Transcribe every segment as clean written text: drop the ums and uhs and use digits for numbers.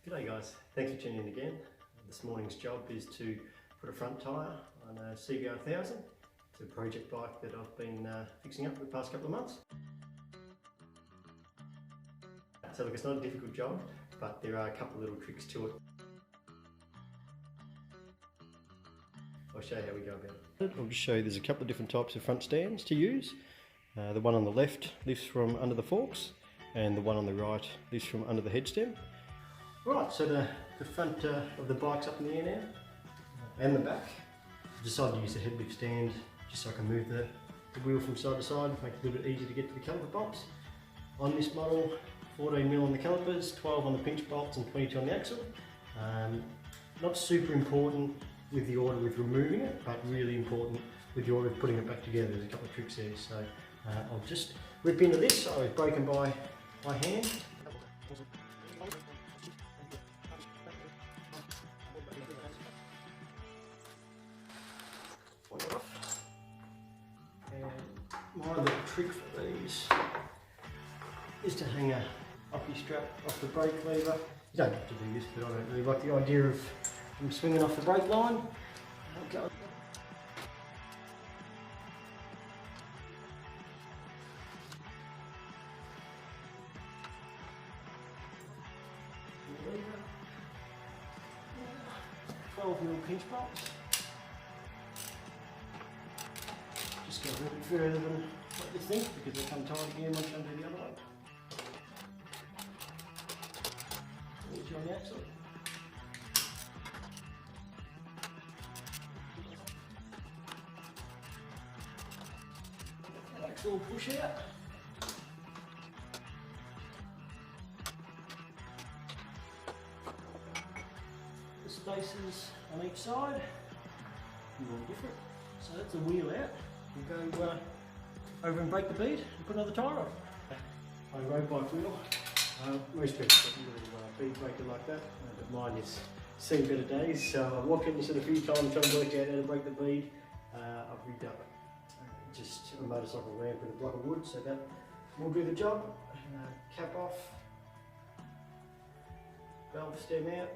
G'day guys, thanks for tuning in again. This morning's job is to put a front tyre on a CBR 1000. It's a project bike that I've been fixing up for the past couple of months. So look, it's not a difficult job, but there are a couple of little tricks to it. I'll show you how we go about it. I'll just show you there's a couple of different types of front stands to use. The one on the left lifts from under the forks, and the one on the right lifts from under the head stem. Right, so the front of the bike's up in the air now, and the back. I decided to use the head lift stand just so I can move the wheel from side to side, make it a little bit easier to get to the caliper bolts. On this model, 14mm on the calipers, 12 on the pinch bolts and 22 on the axle. Not super important with the order with removing it, but really important with the order of putting it back together. There's a couple of tricks there, so I'll just rip into this. I was broken by hand. My little trick for these is to hang a hockey strap off the brake lever. You don't have to do this, but I don't really like the idea of them swinging off the brake line. Okay. Lever. 12mm pinch bolts. Just go a little bit further than what you think, because they come tight again once you undo the other one. Each on the axle. Axle push out. The spaces on each side, all different. So that's the wheel out. We'll go over and break the bead and put another tyre on. My road bike wheel. Most people got a little bead breaker like that, but mine has seen better days. So I've walked into it a few times trying to work out how to break the bead. I've redone it. Just a motorcycle ramp with a block of wood, so that will do the job. Cap off, valve stem out.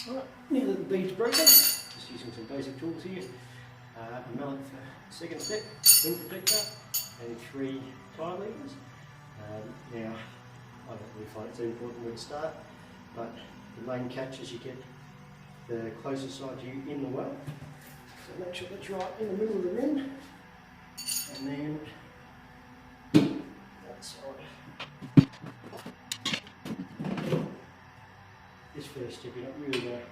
Right, now that the bead's broken, just using some basic tools here. A mallet for second step, wind protector, and 3 tyre levers. Now, I don't really find it so important where to start, but the main catch is you get the closest side to you in the well. So make sure that's right in the middle of the rim, and then that side. This first step, you're not really going to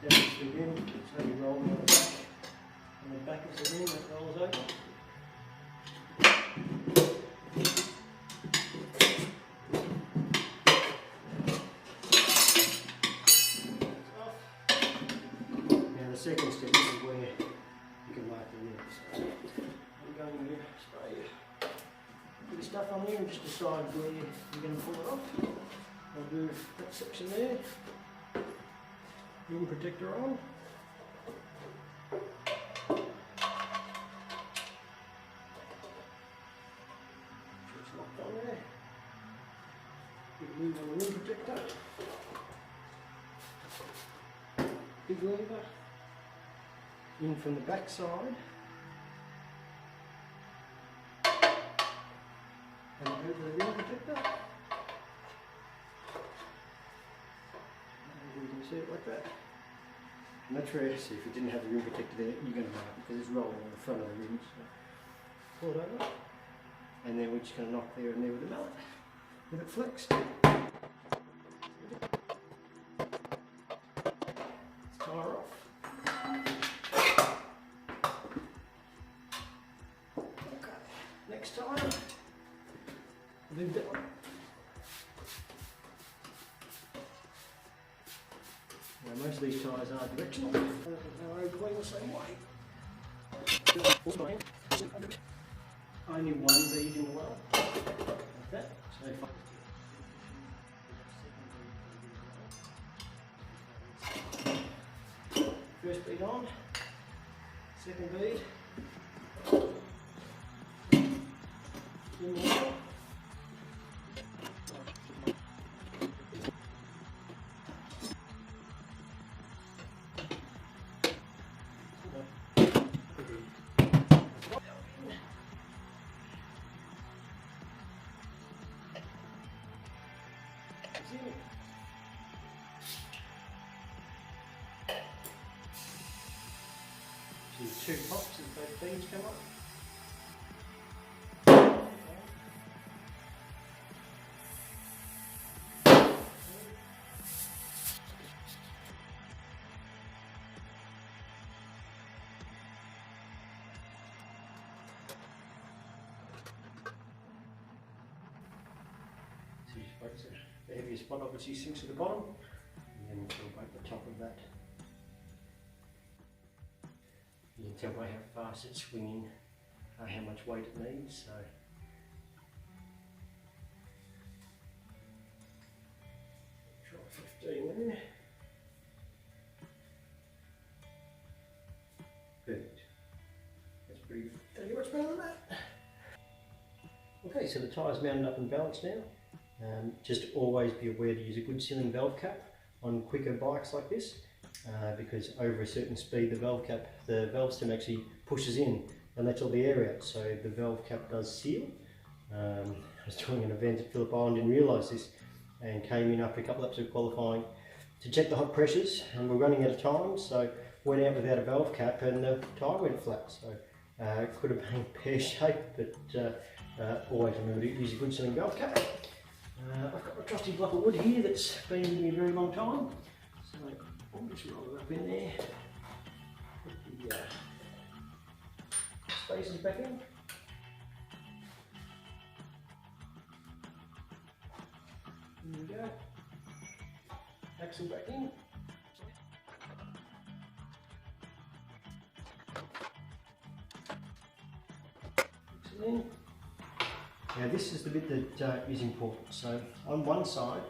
damage the rim, it's only rolling on the back of the rim that rolls over. Now the second step is where you can mark the rim. So I'm going to spray a bit of stuff on there and just decide where you're going to pull it off. I'll do that section there. Rim protector on. It's locked on there. Big lever on the rim protector. Big lever. In from the back side. And over the rim protector. You can see it like that. And that's where, see, if you didn't have the rim protector there, you're going to mark it because it's rolling on the front of the rim. So pull it over, and then we're just going to knock there and there with the mallet, with it flexed. Tyre off. Move that one. Now, most of these tyres are directional. They're going the same way. Only one bead in the well. Like that. So if first bead on, second bead, in the well. See 2 pops as both beads come up. The heaviest spot obviously sinks to the bottom, and then we'll break the top of that. You can tell by how fast it's swinging how much weight it needs. So try 15 there. Perfect. That's pretty good. Tell you what's better than that. Okay, so the tyre's mounted up and balanced now. Just always be aware to use a good sealing valve cap on quicker bikes like this, because over a certain speed the valve stem actually pushes in and lets all the air out, so the valve cap does seal. I was doing an event at Phillip Island, didn't realise this, and came in after a couple of laps of qualifying to check the hot pressures, and we're running out of time, so went out without a valve cap and the tyre went flat. So it could have been pear-shaped, but always remember to use a good sealing valve cap. I've got my trusty block of wood here that's been with me a very long time, so I'll just roll it up in there, put the spaces back in. There we go, axle back in. Axle in. Now this is the bit that is important. So on one side,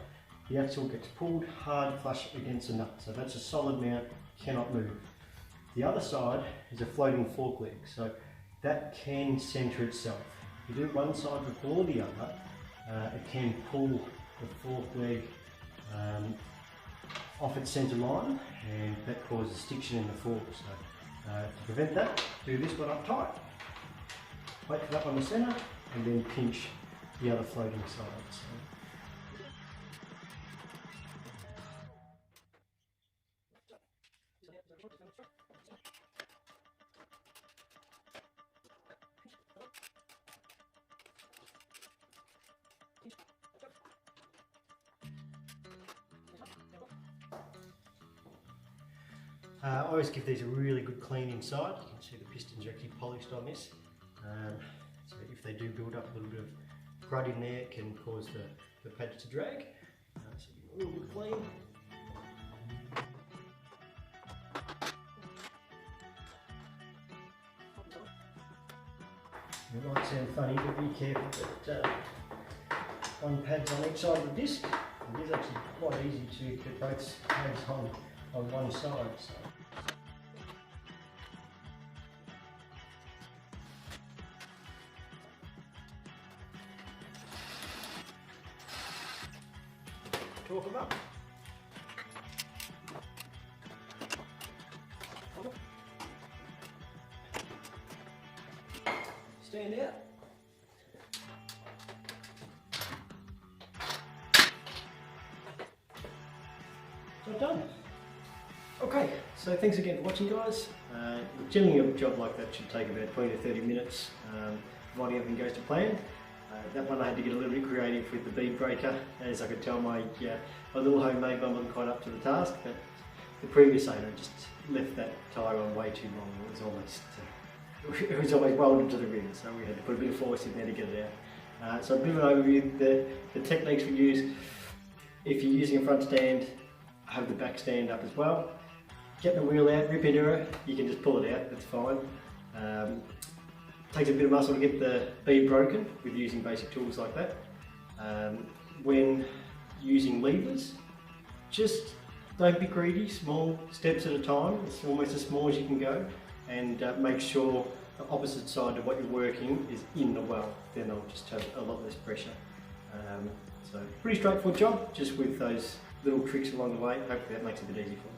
the axle gets pulled hard flush against the nut. So that's a solid mount, cannot move. The other side is a floating fork leg. So that can centre itself. If you do one side before the other, it can pull the fork leg off its centre line, and that causes stiction in the fork. So to prevent that, do this one up tight. Wait for that one to centre, and then pinch the other floating side. So. I always give these a really good clean inside. You can see the pistons are actually polished on this. So if they do build up a little bit of crud in there, it can cause the pads to drag. So give it a little bit clean. It might sound funny, but be careful that one pad's on each side of the disc. It is actually quite easy to get both pads on one side. So. Talk them up. Stand out. So done. Okay, so thanks again for watching, guys. Generally a job like that should take about 20 to 30 minutes, providing everything goes to plan. That one I had to get a little bit creative with the bead breaker, as I could tell my little homemade one wasn't quite up to the task, but the previous owner just left that tyre on way too long. It was almost welded to the rim, so we had to put a bit of force in there to get it So a bit of an overview, the techniques we use. If you're using a front stand, have the back stand up as well. Get the wheel out, rip into it, you can just pull it out, that's fine. Takes a bit of muscle to get the bead broken with using basic tools like that. When using levers, just don't be greedy, small steps at a time. It's almost as small as you can go, and make sure the opposite side to what you're working is in the well, then they'll just have a lot less pressure. So pretty straightforward job, just with those little tricks along the way. Hopefully that makes it a bit easier for you.